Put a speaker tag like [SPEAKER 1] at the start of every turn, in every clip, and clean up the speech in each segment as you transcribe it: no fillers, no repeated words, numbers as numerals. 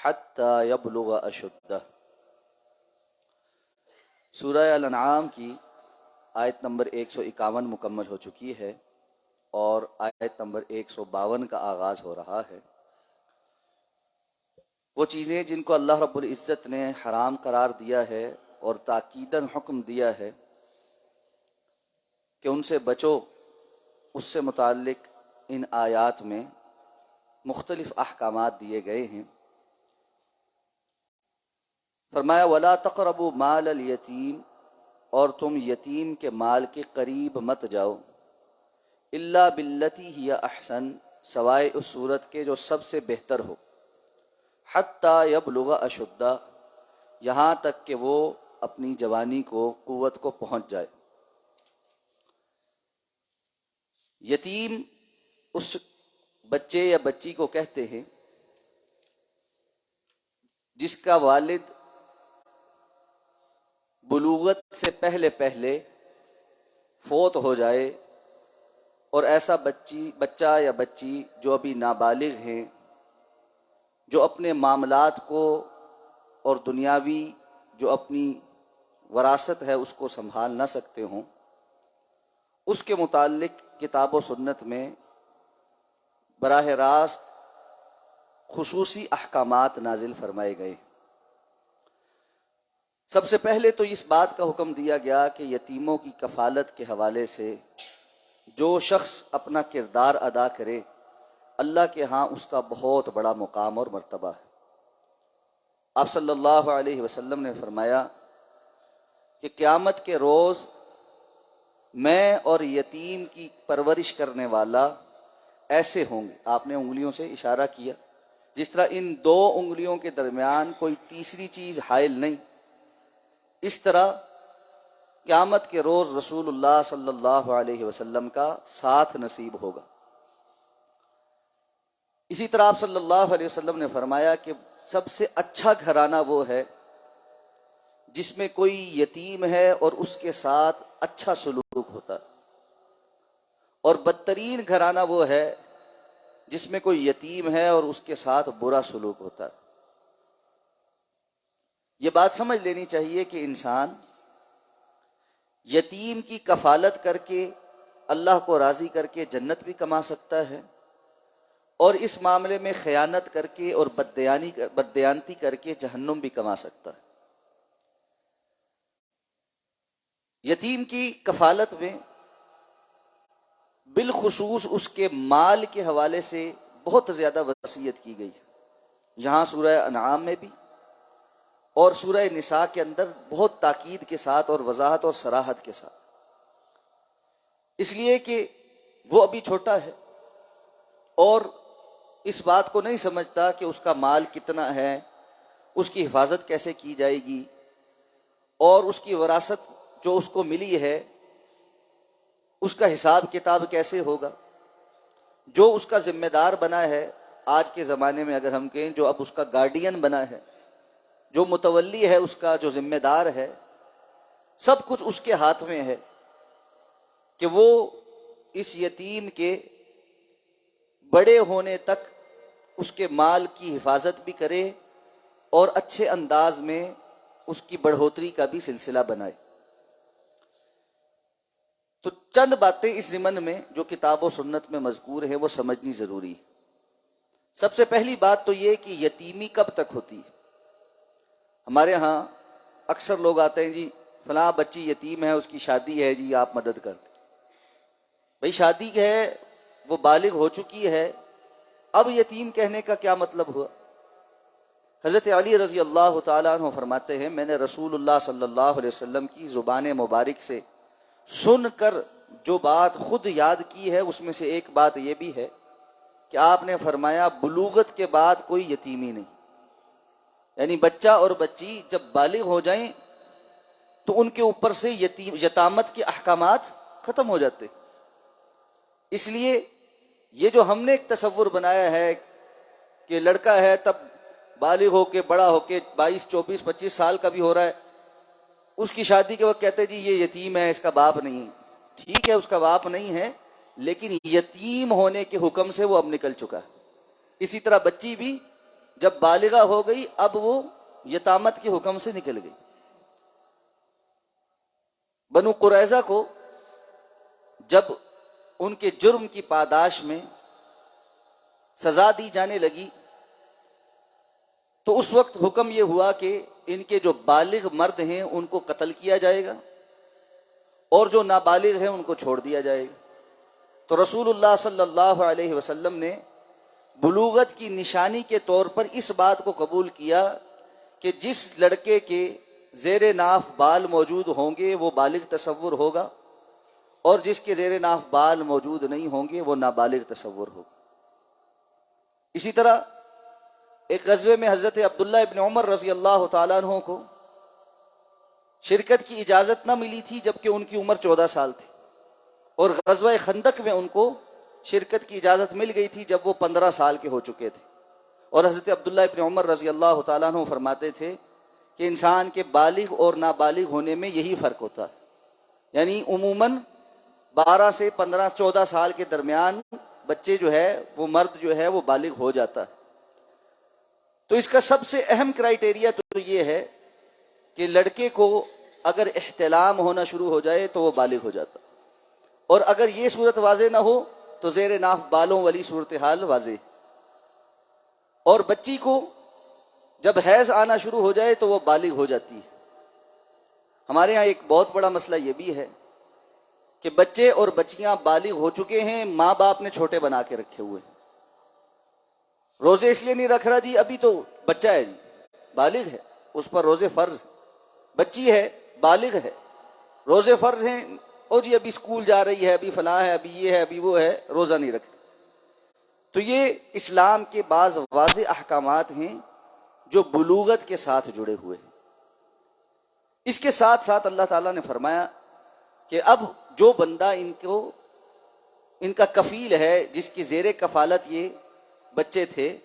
[SPEAKER 1] حتی یبلغ اشدہ۔ سورہ الانعام کی آیت نمبر 151 مکمل ہو چکی ہے اور آیت نمبر 152 کا آغاز ہو رہا ہے۔ وہ چیزیں جن کو اللہ رب العزت نے حرام قرار دیا ہے اور تاکیداً حکم دیا ہے کہ ان سے بچو، اس سے متعلق ان آیات میں مختلف احکامات دیے گئے ہیں۔ فرمایا وَلَا تَقْرَبُوا مَالَ الْيَتِيمِ، اور تم یتیم کے مال کے قریب مت جاؤ، إِلَّا بِالَّتِي هِيَ أَحْسَنُ، سوائے اس صورت کے جو سب سے بہتر ہو، حَتَّى يَبْلُغَ أَشُدَّهُ، یہاں تک کہ وہ اپنی جوانی کو، قوت کو پہنچ جائے۔ یتیم اس بچے یا بچی کو کہتے ہیں جس کا والد بلوغت سے پہلے پہلے فوت ہو جائے، اور ایسا بچہ یا بچی جو ابھی نابالغ ہیں، جو اپنے معاملات کو اور دنیاوی جو اپنی وراثت ہے اس کو سنبھال نہ سکتے ہوں، اس کے متعلق کتاب و سنت میں براہ راست خصوصی احکامات نازل فرمائے گئے۔ سب سے پہلے تو اس بات کا حکم دیا گیا کہ یتیموں کی کفالت کے حوالے سے جو شخص اپنا کردار ادا کرے، اللہ کے ہاں اس کا بہت بڑا مقام اور مرتبہ ہے۔ آپ صلی اللہ علیہ وسلم نے فرمایا کہ قیامت کے روز میں اور یتیم کی پرورش کرنے والا ایسے ہوں گے، آپ نے انگلیوں سے اشارہ کیا، جس طرح ان دو انگلیوں کے درمیان کوئی تیسری چیز حائل نہیں، اس طرح قیامت کے روز رسول اللہ صلی اللہ علیہ وسلم کا ساتھ نصیب ہوگا۔ اسی طرح آپ صلی اللہ علیہ وسلم نے فرمایا کہ سب سے اچھا گھرانہ وہ ہے جس میں کوئی یتیم ہے اور اس کے ساتھ اچھا سلوک ہوتا ہے، اور بدترین گھرانہ وہ ہے جس میں کوئی یتیم ہے اور اس کے ساتھ برا سلوک ہوتا ہے۔ یہ بات سمجھ لینی چاہیے کہ انسان یتیم کی کفالت کر کے اللہ کو راضی کر کے جنت بھی کما سکتا ہے، اور اس معاملے میں خیانت کر کے اور بددیانتی کر کے جہنم بھی کما سکتا ہے۔ یتیم کی کفالت میں بالخصوص اس کے مال کے حوالے سے بہت زیادہ وصیت کی گئی ہے، یہاں سورہ انعام میں بھی اور سورہ نساء کے اندر بہت تاکید کے ساتھ اور وضاحت اور صراحت کے ساتھ، اس لیے کہ وہ ابھی چھوٹا ہے اور اس بات کو نہیں سمجھتا کہ اس کا مال کتنا ہے، اس کی حفاظت کیسے کی جائے گی، اور اس کی وراثت جو اس کو ملی ہے اس کا حساب کتاب کیسے ہوگا۔ جو اس کا ذمہ دار بنا ہے آج کے زمانے میں، اگر ہم کہیں جو اب اس کا گارڈین بنا ہے، جو متولی ہے اس کا، جو ذمہ دار ہے، سب کچھ اس کے ہاتھ میں ہے کہ وہ اس یتیم کے بڑے ہونے تک اس کے مال کی حفاظت بھی کرے اور اچھے انداز میں اس کی بڑھوتری کا بھی سلسلہ بنائے۔ تو چند باتیں اس ضمن میں جو کتاب و سنت میں مذکور ہیں وہ سمجھنی ضروری ہے۔ سب سے پہلی بات تو یہ کہ یتیمی کب تک ہوتی ہے۔ ہمارے ہاں اکثر لوگ آتے ہیں، جی فلاں بچی یتیم ہے، اس کی شادی ہے، جی آپ مدد کر دیں۔ بھئی شادی ہے، وہ بالغ ہو چکی ہے، اب یتیم کہنے کا کیا مطلب ہوا؟ حضرت علی رضی اللہ تعالیٰ عنہ فرماتے ہیں میں نے رسول اللہ صلی اللہ علیہ وسلم کی زبان مبارک سے سن کر جو بات خود یاد کی ہے، اس میں سے ایک بات یہ بھی ہے کہ آپ نے فرمایا بلوغت کے بعد کوئی یتیمی نہیں، یعنی بچہ اور بچی جب بالغ ہو جائیں تو ان کے اوپر سے یتامت کے احکامات ختم ہو جاتے۔ اس لیے یہ جو ہم نے ایک تصور بنایا ہے کہ لڑکا ہے تب بالغ ہو کے بڑا ہو کے 22 24 25 سال کا بھی ہو رہا ہے، اس کی شادی کے وقت کہتے ہیں جی یہ یتیم ہے، اس کا باپ نہیں ہے۔ ٹھیک ہے، اس کا باپ نہیں ہے، لیکن یتیم ہونے کے حکم سے وہ اب نکل چکا ہے۔ اسی طرح بچی بھی جب بالغہ ہو گئی اب وہ یتامت کے حکم سے نکل گئی۔ بنو قریظہ کو جب ان کے جرم کی پاداش میں سزا دی جانے لگی تو اس وقت حکم یہ ہوا کہ ان کے جو بالغ مرد ہیں ان کو قتل کیا جائے گا اور جو نابالغ ہیں ان کو چھوڑ دیا جائے گا۔ تو رسول اللہ صلی اللہ علیہ وسلم نے بلوغت کی نشانی کے طور پر اس بات کو قبول کیا کہ جس لڑکے کے زیر ناف بال موجود ہوں گے وہ بالغ تصور ہوگا، اور جس کے زیر ناف بال موجود نہیں ہوں گے وہ نابالغ تصور ہوگا۔ اسی طرح ایک غزوے میں حضرت عبداللہ ابن عمر رضی اللہ تعالیٰ عنہ کو شرکت کی اجازت نہ ملی تھی جبکہ ان کی عمر 14 سال تھی، اور غزوہ خندق میں ان کو شرکت کی اجازت مل گئی تھی جب وہ 15 سال کے ہو چکے تھے۔ اور حضرت عبداللہ ابن عمر رضی اللہ تعالیٰ عنہ فرماتے تھے کہ انسان کے بالغ اور نابالغ ہونے میں یہی فرق ہوتا ہے، یعنی عموماً 12 سے 15 14 سال کے درمیان بچے جو ہے وہ مرد جو ہے وہ بالغ ہو جاتا ہے۔ تو اس کا سب سے اہم کرائیٹیریا تو یہ ہے کہ لڑکے کو اگر احتلام ہونا شروع ہو جائے تو وہ بالغ ہو جاتا، اور اگر یہ صورت واضح نہ ہو تو زیر ناف بالوں والی صورتحال واضح، اور بچی کو جب حیض آنا شروع ہو جائے تو وہ بالغ ہو جاتی ہے۔ ہمارے ہاں ایک بہت بڑا مسئلہ یہ بھی ہے کہ بچے اور بچیاں بالغ ہو چکے ہیں، ماں باپ نے چھوٹے بنا کے رکھے ہوئے ہیں۔ روزے اس لیے نہیں رکھ رہا جی ابھی تو بچہ ہے، جی بالغ ہے اس پر روزے فرض، بچی ہے بالغ ہے روزے فرض ہیں، او جی ابھی اسکول جا رہی ہے، ابھی فلاں ہے، ابھی یہ ہے، ابھی وہ ہے، روزہ نہیں رکھ۔ تو یہ اسلام کے بعض واضح احکامات ہیں جو بلوغت کے ساتھ جڑے ہوئے ہیں۔ اس کے ساتھ ساتھ اللہ تعالیٰ نے فرمایا کہ اب جو بندہ ان کا کفیل ہے، جس کی زیر کفالت یہ بچے تھے،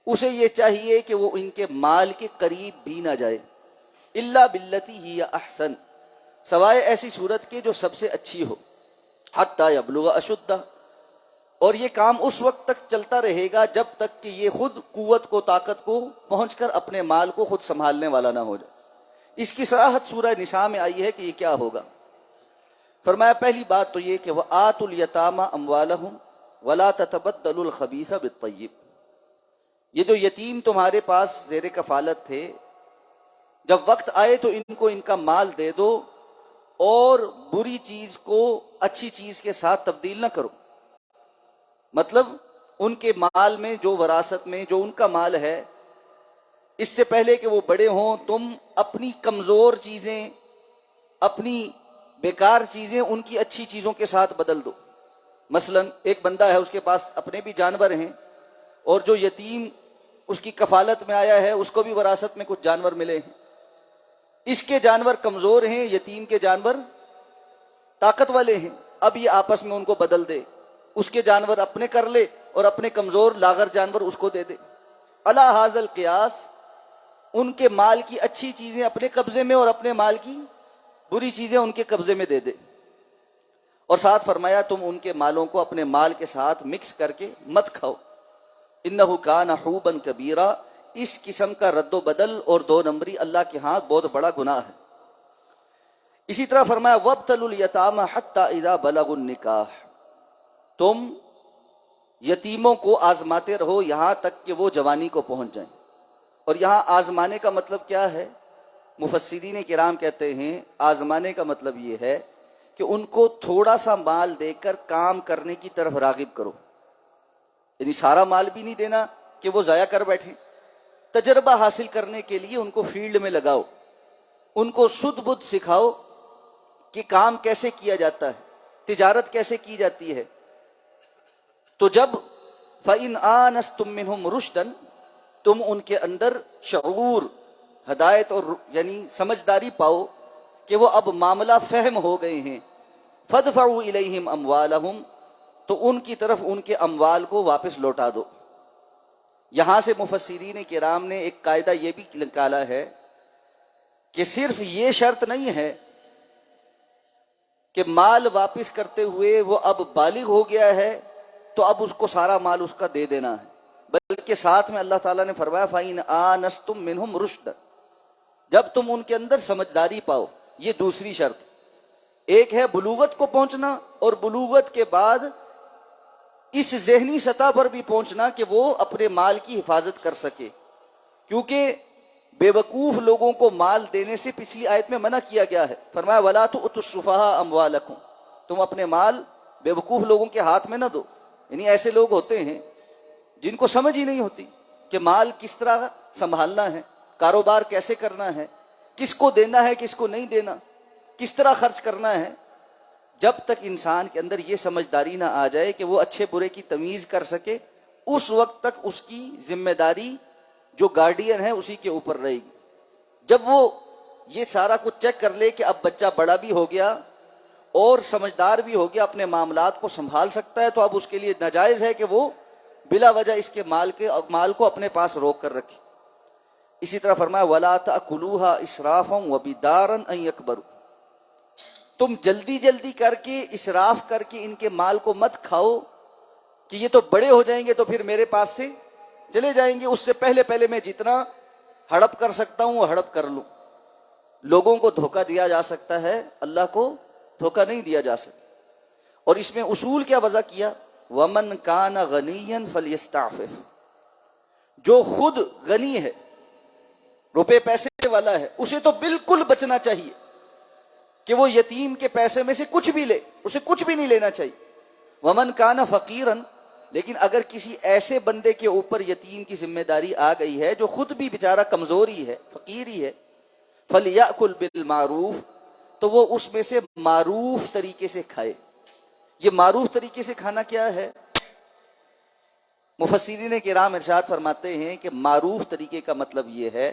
[SPEAKER 1] اسے یہ چاہیے کہ وہ ان کے مال کے قریب بھی نہ جائے، الا باللتی ہی احسن، سوائے ایسی صورت کے جو سب سے اچھی ہو، حتی یبلغ اشدہ، اور یہ کام اس وقت تک چلتا رہے گا جب تک کہ یہ خود قوت کو طاقت کو پہنچ کر اپنے مال کو خود سنبھالنے والا نہ ہو جائے۔ اس کی صراحت سورہ نساء میں آئی ہے کہ یہ کیا ہوگا۔ فرمایا پہلی بات تو یہ کہ وَآتُوا الْيَتَامَى أَمْوَالَهُمْ وَلَا تَتَبَدَّلُوا الْخَبِيثَ بِالطَّيِّبِ، یہ جو یتیم تمہارے پاس زیر کفالت تھے، جب وقت آئے تو ان کو ان کا مال دے دو اور بری چیز کو اچھی چیز کے ساتھ تبدیل نہ کرو۔ مطلب ان کے مال میں جو وراثت میں جو ان کا مال ہے، اس سے پہلے کہ وہ بڑے ہوں تم اپنی کمزور چیزیں، اپنی بیکار چیزیں ان کی اچھی چیزوں کے ساتھ بدل دو۔ مثلا ایک بندہ ہے، اس کے پاس اپنے بھی جانور ہیں، اور جو یتیم اس کی کفالت میں آیا ہے اس کو بھی وراثت میں کچھ جانور ملے ہیں، اس کے جانور کمزور ہیں، یتیم کے جانور طاقت والے ہیں، اب یہ آپس میں ان کو بدل دے، اس کے جانور اپنے کر لے اور اپنے کمزور لاغر جانور اس کو دے دے۔ علی ھذا القیاس، ان کے مال کی اچھی چیزیں اپنے قبضے میں اور اپنے مال کی بری چیزیں ان کے قبضے میں دے دے، اور ساتھ فرمایا تم ان کے مالوں کو اپنے مال کے ساتھ مکس کر کے مت کھاؤ، انہ کان حوبا کبیرا، اس قسم کا رد و بدل اور دو نمبری اللہ کے ہاں بہت بڑا گناہ ہے۔ اسی طرح فرمایا وابتلوا الیتامى حتى اذا بلغوا النکاح، تم یتیموں کو آزماتے رہو یہاں تک کہ وہ جوانی کو پہنچ جائیں۔ اور یہاں آزمانے کا مطلب کیا ہے؟ مفسرین کرام کہتے ہیں آزمانے کا مطلب یہ ہے کہ ان کو تھوڑا سا مال دے کر کام کرنے کی طرف راغب کرو، یعنی سارا مال بھی نہیں دینا کہ وہ ضائع کر بیٹھیں، تجربہ حاصل کرنے کے لیے ان کو فیلڈ میں لگاؤ، ان کو سد بدھ سکھاؤ کہ کام کیسے کیا جاتا ہے، تجارت کیسے کی جاتی ہے۔ تو جب فَإِنْ آنَسْتُم مِّنْهُمْ رُشْدًا، تم ان کے اندر شعور، ہدایت اور یعنی سمجھداری پاؤ کہ وہ اب معاملہ فہم ہو گئے ہیں، فَادْفَعُوا إِلَيْهِمْ أَمْوَالَهُمْ، تو ان کی طرف ان کے اموال کو واپس لوٹا دو۔ یہاں سے مفسرین کرام نے ایک قاعدہ یہ بھی نکالا ہے کہ صرف یہ شرط نہیں ہے کہ مال واپس کرتے ہوئے وہ اب بالغ ہو گیا ہے تو اب اس کو سارا مال اس کا دے دینا ہے، بلکہ بلکہ ساتھ میں اللہ تعالیٰ نے فرمایا فَإِنْ آنَسْتُم مِّنْهُمْ رُشْدًا، جب تم ان کے اندر سمجھداری پاؤ. یہ دوسری شرط. ایک ہے بلوغت کو پہنچنا، اور بلوغت کے بعد اس ذہنی سطح پر بھی پہنچنا کہ وہ اپنے مال کی حفاظت کر سکے، کیونکہ بے وقوف لوگوں کو مال دینے سے پچھلی آیت میں منع کیا گیا ہے. فرمایا وَلَا تُؤْتُوا السُّفَهَاءَ أَمْوَالَكُمْ، تم اپنے مال بے وقوف لوگوں کے ہاتھ میں نہ دو. یعنی ایسے لوگ ہوتے ہیں جن کو سمجھ ہی نہیں ہوتی کہ مال کس طرح سنبھالنا ہے، کاروبار کیسے کرنا ہے، کس کو دینا ہے کس کو نہیں دینا، کس طرح خرچ کرنا ہے. جب تک انسان کے اندر یہ سمجھداری نہ آ جائے کہ وہ اچھے برے کی تمیز کر سکے، اس وقت تک اس کی ذمہ داری جو گارڈین ہے اسی کے اوپر رہے گی. جب وہ یہ سارا کچھ چیک کر لے کہ اب بچہ بڑا بھی ہو گیا اور سمجھدار بھی ہو گیا، اپنے معاملات کو سنبھال سکتا ہے، تو اب اس کے لیے ناجائز ہے کہ وہ بلا وجہ اس کے مال کو اپنے پاس روک کر رکھے. اسی طرح فرمایا وَلَا تَأْكُلُوهَا إِسْرَافًا وَبِدَارًا أَن يَكْبَرُوا، تم جلدی جلدی کر کے اسراف کر کے ان کے مال کو مت کھاؤ کہ یہ تو بڑے ہو جائیں گے تو پھر میرے پاس سے چلے جائیں گے، اس سے پہلے پہلے میں جتنا ہڑپ کر سکتا ہوں وہ ہڑپ کر لوں. لوگوں کو دھوکہ دیا جا سکتا ہے، اللہ کو دھوکہ نہیں دیا جا سکتا. اور اس میں اصول کیا وضع کیا؟ وَمَنْ كَانَ غَنِيًّا فَلْيَسْتَعْفِفْ، جو خود غنی ہے، روپے پیسے والا ہے، اسے تو بالکل بچنا چاہیے کہ وہ یتیم کے پیسے میں سے کچھ بھی لے، اسے کچھ بھی نہیں لینا چاہیے. وَمَنْ كَانَ فَقِيرًا، لیکن اگر کسی ایسے بندے کے اوپر یتیم کی ذمہ داری آ گئی ہے جو خود بھی بیچارہ کمزور ہی ہے، فقیر ہی ہے، فَلْيَأْكُلْ بِالْمَعْرُوفِ، تو وہ اس میں سے معروف طریقے سے کھائے. یہ معروف طریقے سے کھانا کیا ہے؟ مفسرین کرام ارشاد فرماتے ہیں کہ معروف طریقے کا مطلب یہ ہے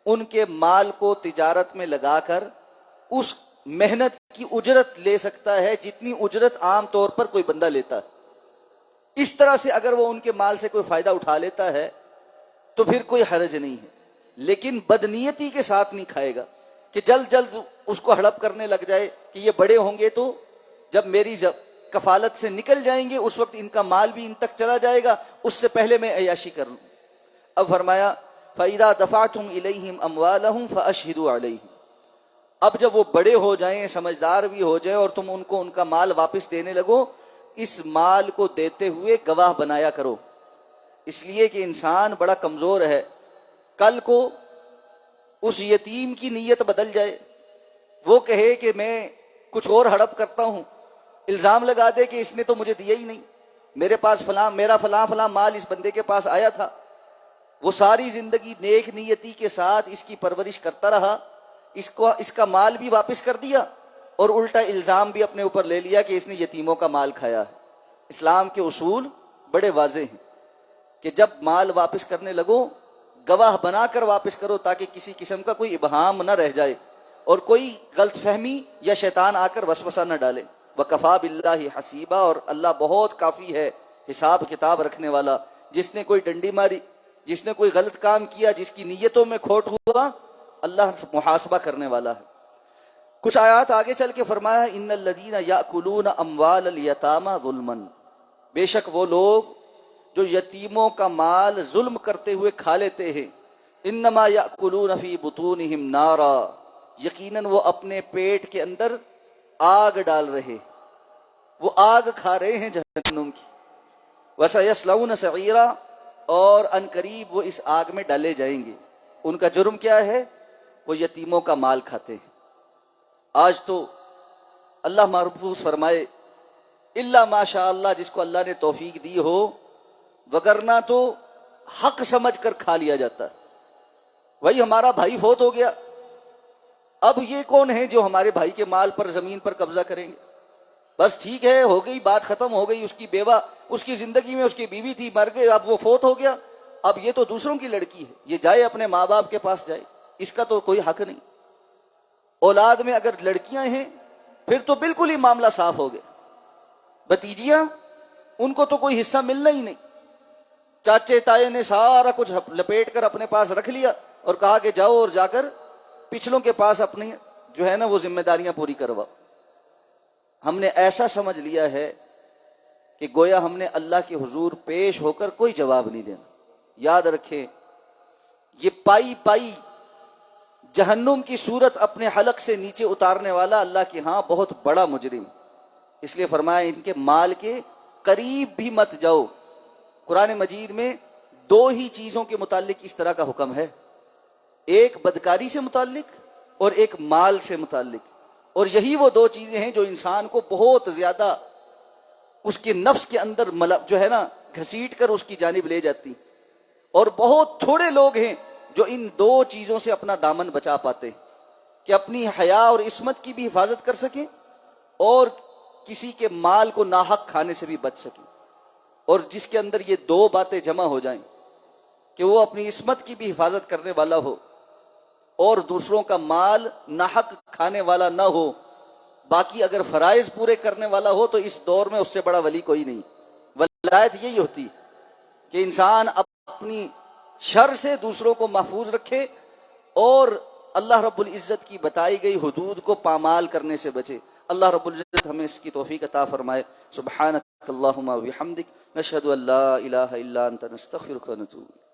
[SPEAKER 1] ان کے مال کو تجارت میں لگا کر اس محنت کی اجرت لے سکتا ہے جتنی اجرت عام طور پر کوئی بندہ لیتا ہے. اس طرح سے اگر وہ ان کے مال سے کوئی فائدہ اٹھا لیتا ہے تو پھر کوئی حرج نہیں ہے، لیکن بدنیتی کے ساتھ نہیں کھائے گا کہ جلد جلد اس کو ہڑپ کرنے لگ جائے کہ یہ بڑے ہوں گے تو جب میری کفالت سے نکل جائیں گے اس وقت ان کا مال بھی ان تک چلا جائے گا، اس سے پہلے میں عیاشی کر لوں. اب فرمایا فَإِذَا دَفَعْتُمْ إِلَيْهِمْ أَمْوَالَهُمْ فَأَشْهِدُوا عَلَيْهِمْ، اب جب وہ بڑے ہو جائیں، سمجھدار بھی ہو جائیں اور تم ان کو ان کا مال واپس دینے لگو، اس مال کو دیتے ہوئے گواہ بنایا کرو. اس لیے کہ انسان بڑا کمزور ہے، کل کو اس یتیم کی نیت بدل جائے، وہ کہے کہ میں کچھ اور ہڑپ کرتا ہوں، الزام لگا دے کہ اس نے تو مجھے دیا ہی نہیں، میرے پاس میرا فلاں مال اس بندے کے پاس آیا تھا. وہ ساری زندگی نیک نیتی کے ساتھ اس کی پرورش کرتا رہا، اس کا مال بھی واپس کر دیا اور الٹا الزام بھی اپنے اوپر لے لیا کہ اس نے یتیموں کا مال کھایا ہے. اسلام کے اصول بڑے واضح ہیں کہ جب مال واپس کرنے لگو گواہ بنا کر واپس کرو تاکہ کسی قسم کا کوئی ابہام نہ رہ جائے اور کوئی غلط فہمی یا شیطان آ کر وسوسہ نہ ڈالے. وَكَفَى بِاللَّهِ حَسِيبًا، اور اللہ بہت کافی ہے حساب کتاب رکھنے والا. جس نے کوئی ڈنڈی ماری، جس نے کوئی غلط کام کیا، جس کی نیتوں میں کھوٹ ہوا، اللہ محاسبہ کرنے والا ہے. کچھ آیات آگے چل کے فرمایا ان الذین یاکلون اموال الیتامی ظلما، بے شک وہ لوگ جو یتیموں کا مال ظلم کرتے ہوئے کھا لیتے ہیں، انما یاکلون فی بطونہم نارا، یقیناً وہ اپنے پیٹ کے اندر آگ ڈال رہے، وہ آگ کھا رہے ہیں جہنم کی. وسیصلون سعیرا، اور ان قریب وہ اس آگ میں ڈالے جائیں گے. ان کا جرم کیا ہے؟ وہ یتیموں کا مال کھاتے ہیں. آج تو اللہ محفوظ فرمائے الا ماشاء اللہ جس کو اللہ نے توفیق دی ہو، وگرنہ تو حق سمجھ کر کھا لیا جاتا ہے. وہی ہمارا بھائی فوت ہو گیا، اب یہ کون ہے جو ہمارے بھائی کے مال پر زمین پر قبضہ کریں گے؟ بس ٹھیک ہے، ہو گئی بات، ختم ہو گئی. اس کی بیوہ، اس کی زندگی میں اس کی بیوی تھی، مر گئے، اب وہ فوت ہو گیا، اب یہ تو دوسروں کی لڑکی ہے، یہ جائے اپنے ماں باپ کے پاس جائے، اس کا تو کوئی حق نہیں. اولاد میں اگر لڑکیاں ہیں پھر تو بالکل ہی معاملہ صاف ہو گیا. بھتیجیاں، ان کو تو کوئی حصہ ملنا ہی نہیں. چاچے تائے نے سارا کچھ لپیٹ کر اپنے پاس رکھ لیا اور کہا کہ جاؤ اور جا کر پچھلوں کے پاس اپنی جو ہے نا وہ ذمہ داریاں پوری کرواؤ. ہم نے ایسا سمجھ لیا ہے کہ گویا ہم نے اللہ کے حضور پیش ہو کر کوئی جواب نہیں دینا. یاد رکھیں یہ پائی پائی جہنم کی صورت اپنے حلق سے نیچے اتارنے والا اللہ کے ہاں بہت بڑا مجرم، اس لیے فرمایا ان کے مال کے قریب بھی مت جاؤ۔ قرآن مجید میں دو ہی چیزوں کے متعلق اس طرح کا حکم ہے، ایک بدکاری سے متعلق اور ایک مال سے متعلق، اور یہی وہ دو چیزیں ہیں جو انسان کو بہت زیادہ اس کے نفس کے اندر جو ہے نا گھسیٹ کر اس کی جانب لے جاتی، اور بہت تھوڑے لوگ ہیں جو ان دو چیزوں سے اپنا دامن بچا پاتے کہ اپنی حیا اور عصمت کی بھی حفاظت کر سکیں اور کسی کے مال کو ناحق کھانے سے بھی بچ سکیں۔ اور جس کے اندر یہ دو باتیں جمع ہو جائیں کہ وہ اپنی عصمت کی بھی حفاظت کرنے والا ہو اور دوسروں کا مال ناحق کھانے والا نہ ہو، باقی اگر فرائض پورے کرنے والا ہو تو اس دور میں اس سے بڑا ولی کوئی نہیں۔ ولایت یہی ہوتی کہ انسان اپنی شر سے دوسروں کو محفوظ رکھے اور اللہ رب العزت کی بتائی گئی حدود کو پامال کرنے سے بچے۔ اللہ رب العزت ہمیں اس کی توفیق عطا فرمائے۔ سبحانک اللہم و بحمدک، نشہد ان لا الہ الا انت، نستغفرک و نتوب۔